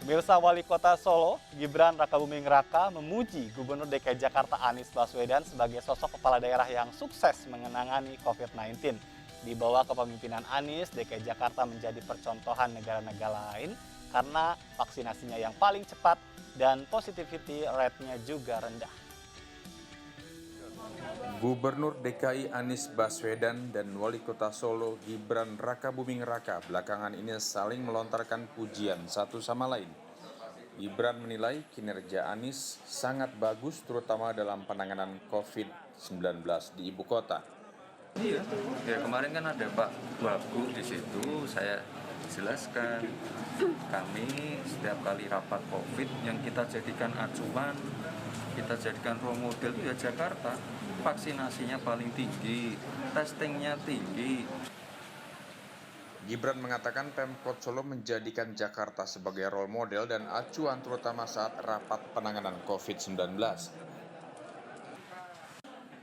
Pemirsa, Wali Kota Solo, Gibran Rakabuming Raka memuji Gubernur DKI Jakarta Anies Baswedan sebagai sosok kepala daerah yang sukses menangani COVID-19. Di bawah kepemimpinan Anies, DKI Jakarta menjadi percontohan negara-negara lain karena vaksinasinya yang paling cepat dan positivity rate-nya juga rendah. Gubernur DKI Anies Baswedan dan Wali Kota Solo Gibran Rakabuming Raka belakangan ini saling melontarkan pujian satu sama lain. Gibran menilai kinerja Anies sangat bagus terutama dalam penanganan COVID-19 di ibu kota. Iya, ya kemarin kan ada Pak Wagub di situ, saya jelaskan kami setiap kali rapat COVID yang kita jadikan acuan, kita jadikan role model itu ya Jakarta. Vaksinasinya paling tinggi, testingnya tinggi. Gibran mengatakan Pemkot Solo menjadikan Jakarta sebagai role model dan acuan terutama saat rapat penanganan COVID-19.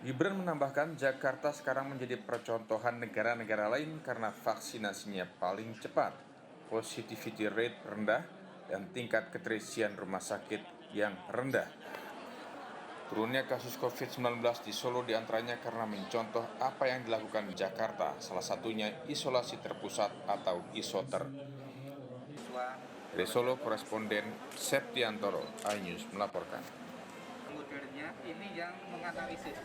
Gibran menambahkan Jakarta sekarang menjadi percontohan negara-negara lain karena vaksinasinya paling cepat, positivity rate rendah, dan tingkat keterisian rumah sakit yang rendah. Turunnya kasus COVID-19 di Solo diantaranya karena mencontoh apa yang dilakukan di Jakarta, salah satunya isolasi terpusat atau isoter. Dari Solo, koresponden Septiantoro, iNews melaporkan. Ini yang menganalisis.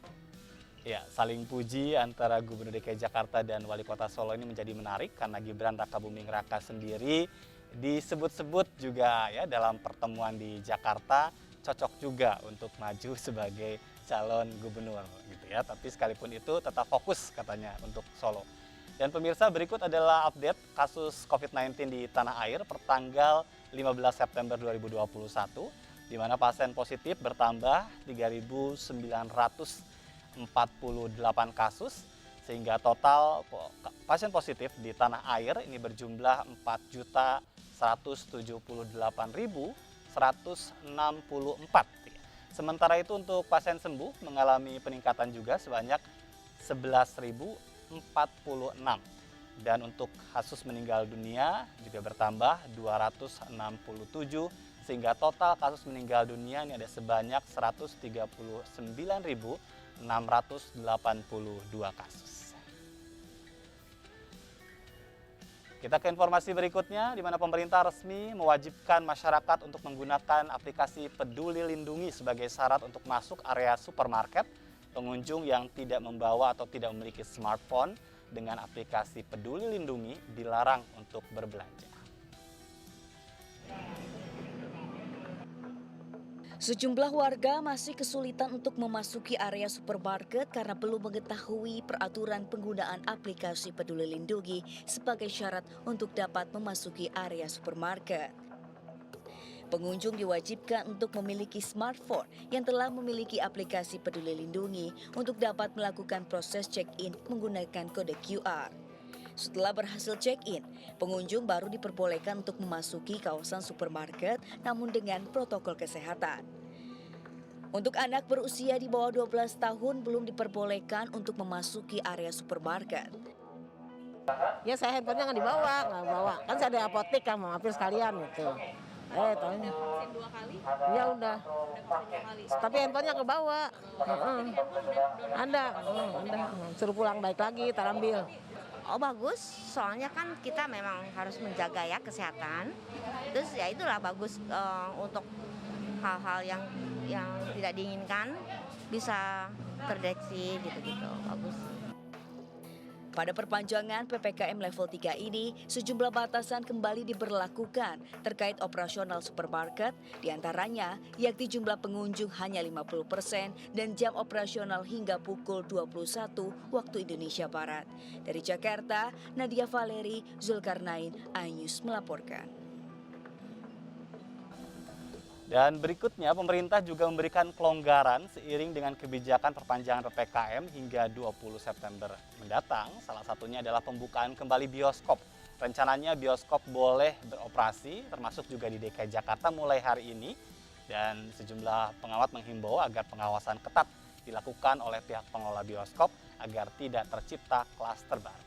Ya, saling puji antara Gubernur DKI Jakarta dan Wali Kota Solo ini menjadi menarik karena Gibran Rakabuming Raka sendiri disebut-sebut juga ya dalam pertemuan di Jakarta cocok juga untuk maju sebagai calon gubernur gitu ya. Tapi sekalipun itu tetap fokus katanya untuk Solo. Dan pemirsa, berikut adalah update kasus COVID-19 di tanah air pertanggal 15 September 2021 di mana pasien positif bertambah 3.948 kasus sehingga total pasien positif di tanah air ini berjumlah 4.178.164. Sementara itu untuk pasien sembuh mengalami peningkatan juga sebanyak 11.046 dan untuk kasus meninggal dunia juga bertambah 267 sehingga total kasus meninggal dunia ini ada sebanyak 139.682 kasus. Kita ke informasi berikutnya, di mana pemerintah resmi mewajibkan masyarakat untuk menggunakan aplikasi Peduli Lindungi sebagai syarat untuk masuk area supermarket. Pengunjung yang tidak membawa atau tidak memiliki smartphone dengan aplikasi Peduli Lindungi dilarang untuk berbelanja. Sejumlah warga masih kesulitan untuk memasuki area supermarket karena belum mengetahui peraturan penggunaan aplikasi Peduli Lindungi sebagai syarat untuk dapat memasuki area supermarket. Pengunjung diwajibkan untuk memiliki smartphone yang telah memiliki aplikasi Peduli Lindungi untuk dapat melakukan proses check-in menggunakan kode QR. Setelah berhasil check-in, pengunjung baru diperbolehkan untuk memasuki kawasan supermarket namun dengan protokol kesehatan. Untuk anak berusia di bawah 12 tahun belum diperbolehkan untuk memasuki area supermarket. Ya saya handphonenya nggak bawa. Kan saya ada apotek kan mau ambil sekalian gitu. Taunya. Vaksin 2 kali? Ya udah. Udah 2 kali. Tapi handphonenya nggak bawa. Ada. Suruh pulang balik lagi, tarambil. Oh bagus, soalnya kan kita memang harus menjaga ya kesehatan. Terus ya itulah bagus untuk hal-hal yang tidak diinginkan bisa terdeteksi gitu-gitu, bagus. Pada perpanjangan PPKM level 3 ini, sejumlah batasan kembali diberlakukan terkait operasional supermarket, diantaranya yakni jumlah pengunjung hanya 50% dan jam operasional hingga pukul 21 waktu Indonesia Barat. Dari Jakarta, Nadia Valeri, Zulkarnain, iNews melaporkan. Dan berikutnya, pemerintah juga memberikan kelonggaran seiring dengan kebijakan perpanjangan PPKM hingga 20 September mendatang. Salah satunya adalah pembukaan kembali bioskop. Rencananya bioskop boleh beroperasi, termasuk juga di DKI Jakarta mulai hari ini. Dan sejumlah pengamat menghimbau agar pengawasan ketat dilakukan oleh pihak pengelola bioskop agar tidak tercipta klaster baru.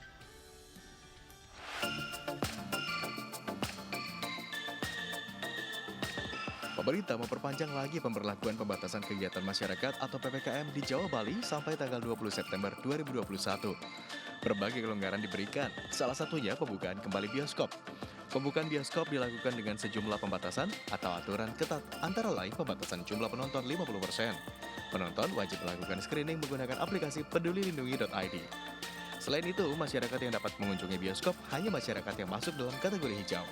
Pemerintah memperpanjang lagi pemberlakuan pembatasan kegiatan masyarakat atau PPKM di Jawa Bali sampai tanggal 20 September 2021. Berbagai kelonggaran diberikan, salah satunya pembukaan kembali bioskop. Pembukaan bioskop dilakukan dengan sejumlah pembatasan atau aturan ketat, antara lain pembatasan jumlah penonton 50%. Penonton wajib melakukan screening menggunakan aplikasi pedulilindungi.id. Selain itu, masyarakat yang dapat mengunjungi bioskop hanya masyarakat yang masuk dalam kategori hijau.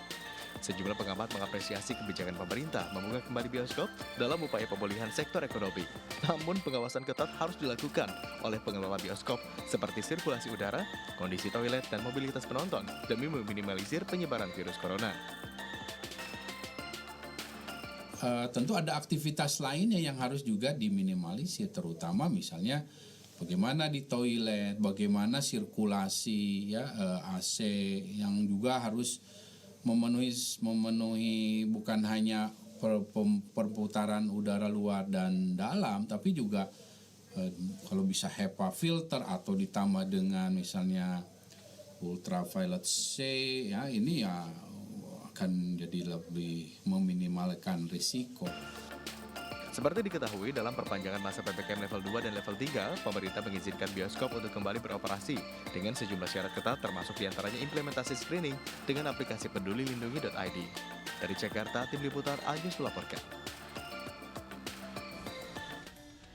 Sejumlah pengamat mengapresiasi kebijakan pemerintah membuka kembali bioskop dalam upaya pemulihan sektor ekonomi. Namun pengawasan ketat harus dilakukan oleh pengelola bioskop seperti sirkulasi udara, kondisi toilet, dan mobilitas penonton demi meminimalisir penyebaran virus corona. Tentu ada aktivitas lainnya yang harus juga diminimalisir, terutama misalnya bagaimana di toilet, bagaimana sirkulasi ya, AC yang juga harus memenuhi bukan hanya perputaran udara luar dan dalam, tapi juga kalau bisa HEPA filter atau ditambah dengan misalnya ultraviolet C, ya ini ya akan jadi lebih meminimalkan risiko. Seperti diketahui, dalam perpanjangan masa PPKM level 2 dan level 3, pemerintah mengizinkan bioskop untuk kembali beroperasi dengan sejumlah syarat ketat termasuk diantaranya implementasi screening dengan aplikasi pedulilindungi.id. Dari Jakarta, Tim Liputan Agus melaporkan.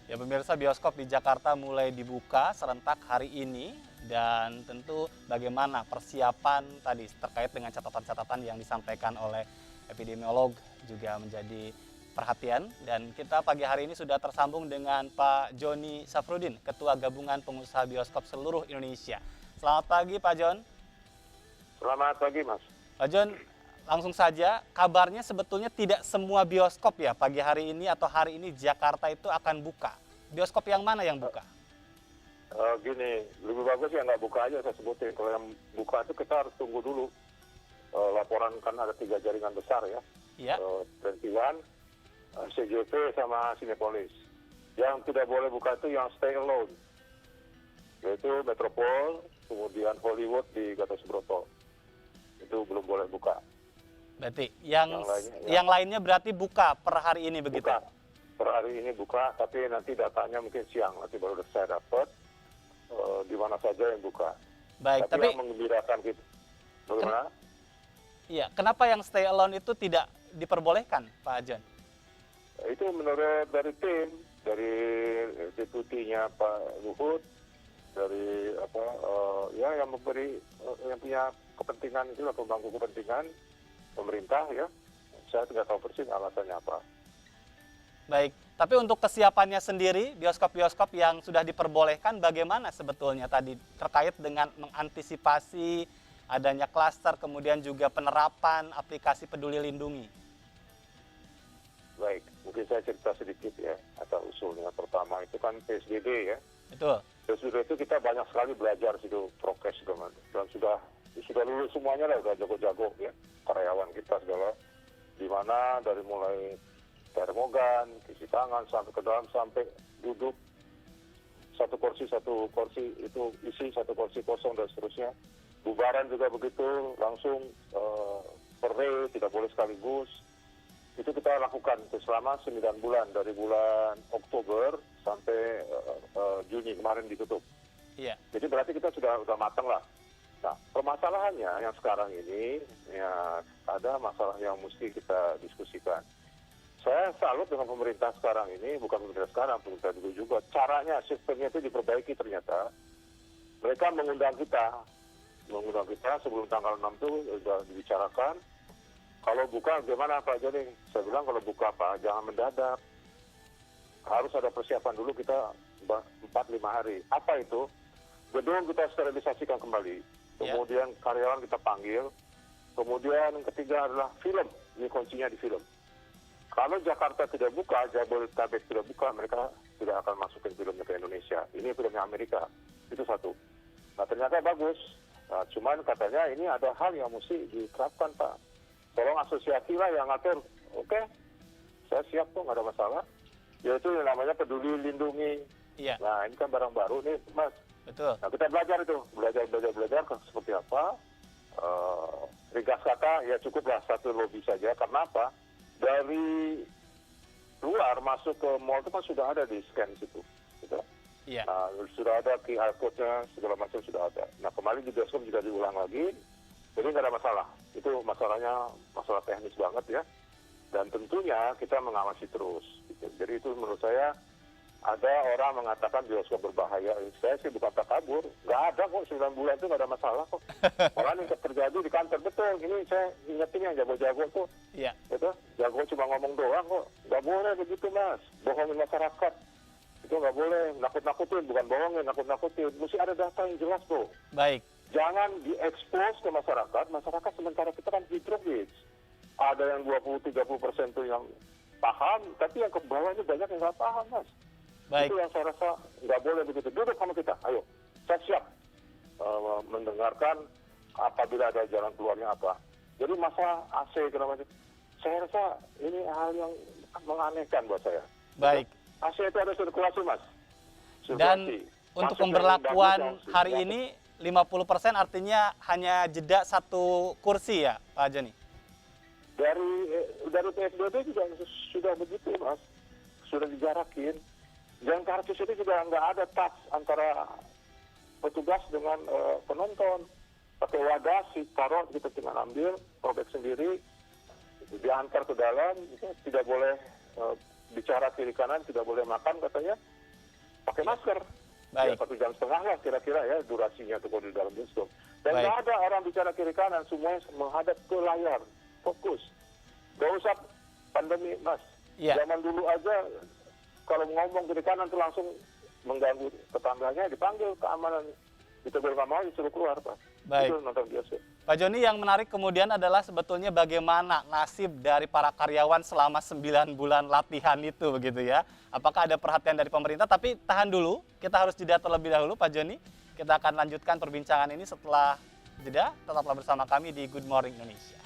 Ya pemirsa, bioskop di Jakarta mulai dibuka serentak hari ini dan tentu bagaimana persiapan tadi terkait dengan catatan-catatan yang disampaikan oleh epidemiolog juga menjadi perhatian, dan kita pagi hari ini sudah tersambung dengan Pak Joni Safrudin, Ketua Gabungan Pengusaha Bioskop Seluruh Indonesia. Selamat pagi Pak Jon. Selamat pagi Mas. Pak Jon, langsung saja, kabarnya sebetulnya tidak semua bioskop ya pagi hari ini atau hari ini Jakarta itu akan buka. Bioskop yang mana yang buka? Gini, lebih bagus ya nggak buka aja saya sebutin. Kalau yang buka itu kita harus tunggu dulu. Laporan kan ada 3 jaringan besar ya. Iya. 21, CJV sama Cinepolis. Yang tidak boleh buka itu yang stay alone, yaitu Metropol, kemudian Hollywood di Gatot Subroto. Itu belum boleh buka. Berarti yang lainnya berarti buka per hari ini begitu? Buka. Per hari ini buka, tapi nanti datanya mungkin siang. Nanti baru saya dapat di mana saja yang buka. Baik, tapi yang menggembirakan gitu. Bagaimana? Iya, kenapa yang stay alone itu tidak diperbolehkan, Pak Jon? Itu menurut dari tim, dari deputinya Pak Luhut, dari yang memberi yang punya kepentingan itu, pemangku kepentingan pemerintah ya. Saya tidak tahu persis alasannya apa. Baik, tapi untuk kesiapannya sendiri, bioskop-bioskop yang sudah diperbolehkan bagaimana sebetulnya tadi terkait dengan mengantisipasi adanya klaster, kemudian juga penerapan aplikasi Peduli Lindungi? Baik, mungkin saya cerita sedikit ya, atau usulnya. Pertama itu kan PSBB ya. Betul. PSBB itu kita banyak sekali belajar situ, prokes segala, dan sudah lulus semuanya lah, udah jago-jago ya, karyawan kita segala. Di mana dari mulai termogan, cuci tangan, sampai ke dalam, sampai duduk satu kursi itu isi, satu kursi kosong dan seterusnya. Bubaran juga begitu, langsung per day, tidak boleh sekaligus. Itu kita lakukan selama 9 bulan, dari bulan Oktober sampai Juni kemarin ditutup. Iya. Jadi berarti kita sudah matang lah. Nah, permasalahannya yang sekarang ini ya ada masalah yang mesti kita diskusikan. Saya salut dengan pemerintah sekarang ini, bukan pemerintah sekarang, pemerintah dulu juga. Caranya, sistemnya itu diperbaiki ternyata. Mereka mengundang kita sebelum tanggal 6 itu sudah dibicarakan. Kalau buka gimana Pak Joni? Saya bilang kalau buka Pak, jangan mendadak. Harus ada persiapan dulu kita 4-5 hari. Apa itu? Gedung kita sterilisasikan kembali. Kemudian karyawan kita panggil. Kemudian yang ketiga adalah film. Ini kuncinya di film. Kalau Jakarta tidak buka, Jabodetabek tidak buka, mereka tidak akan masukin filmnya ke Indonesia. Ini filmnya Amerika. Itu satu. Nah ternyata bagus. Nah, cuman katanya ini ada hal yang mesti diterapkan Pak. Tolong asosiasi lah yang ngatur. Oke, saya siap tuh, nggak ada masalah. Yaitu yang namanya Peduli Lindungi. Iya. Nah ini kan barang baru nih Mas. Betul. Nah kita belajar itu, belajar seperti apa. Ringkas kata ya cukuplah satu lobby saja. Karena apa? Dari keluar masuk ke mall itu kan sudah ada di scan situ. Gitu. Iya. Nah, sudah ada QR code-nya, segala macam sudah ada. Nah, kemarin di bioskop juga diulang lagi, jadi nggak ada masalah. Itu masalahnya masalah teknis banget ya. Dan tentunya kita mengawasi terus. Gitu. Jadi itu menurut saya ada orang mengatakan bioskop berbahaya. Saya sih bukan takabur. Nggak ada kok, 9 bulan itu nggak ada masalah kok. Orang yang terjadi di kantor, betul. Ini saya ingetin yang jago-jago tuh. Iya. Gitu. Jago cuma ngomong doang kok. Nggak boleh begitu, Mas. Bohongin masyarakat. Itu nggak boleh. Nakut-nakutin, bukan bohongin, nakut-nakutin. Mesti ada data yang jelas tuh. Baik. Jangan diekspos ke masyarakat. Masyarakat sementara kita kan hidrogis. Ada yang 20-30% tuh yang paham, tapi yang ke bawah ini banyak yang nggak paham, Mas. Baik. Itu yang saya rasa nggak boleh begitu. Duduk sama kita, ayo. Saya siap mendengarkan apabila ada jalan keluarnya apa. Jadi masalah AC segala macam, saya rasa ini hal yang menganehkan buat saya. Baik. AC itu ada sirkulasi, Mas. Dan Sirkulasi. untuk Masuk pemberlakuan dari bagus, hari yang- ini 50% artinya hanya jeda 1 kursi ya, Pak Joni? dari PSBB juga sudah begitu, Mas. Sudah dijarakin. Dan karcis itu juga nggak ada touch antara petugas dengan penonton. Pakai wadah, si taruh, kita tinggal ambil, robek sendiri, diantar ke dalam, tidak boleh bicara kiri kanan, tidak boleh makan katanya. Pakai masker. Baik. Ya, 1,5 jam lah kira-kira ya durasinya tuh kalau di dalam bioskop. Dan Baik. nggak ada orang bicara kiri kanan, semuanya menghadap ke layar, fokus. Gak usah pandemi, Mas. Iya. Zaman dulu aja kalau ngomong kiri kanan tuh langsung mengganggu tetangganya, dipanggil keamanan, ditegur nggak mau disuruh keluar, Pak. Baik. Itu nonton bioskop. Pak Joni, yang menarik kemudian adalah sebetulnya bagaimana nasib dari para karyawan selama 9 bulan latihan itu begitu ya. Apakah ada perhatian dari pemerintah? Tapi tahan dulu, kita harus jeda terlebih dahulu Pak Joni. Kita akan lanjutkan perbincangan ini setelah jeda. Tetaplah bersama kami di Good Morning Indonesia.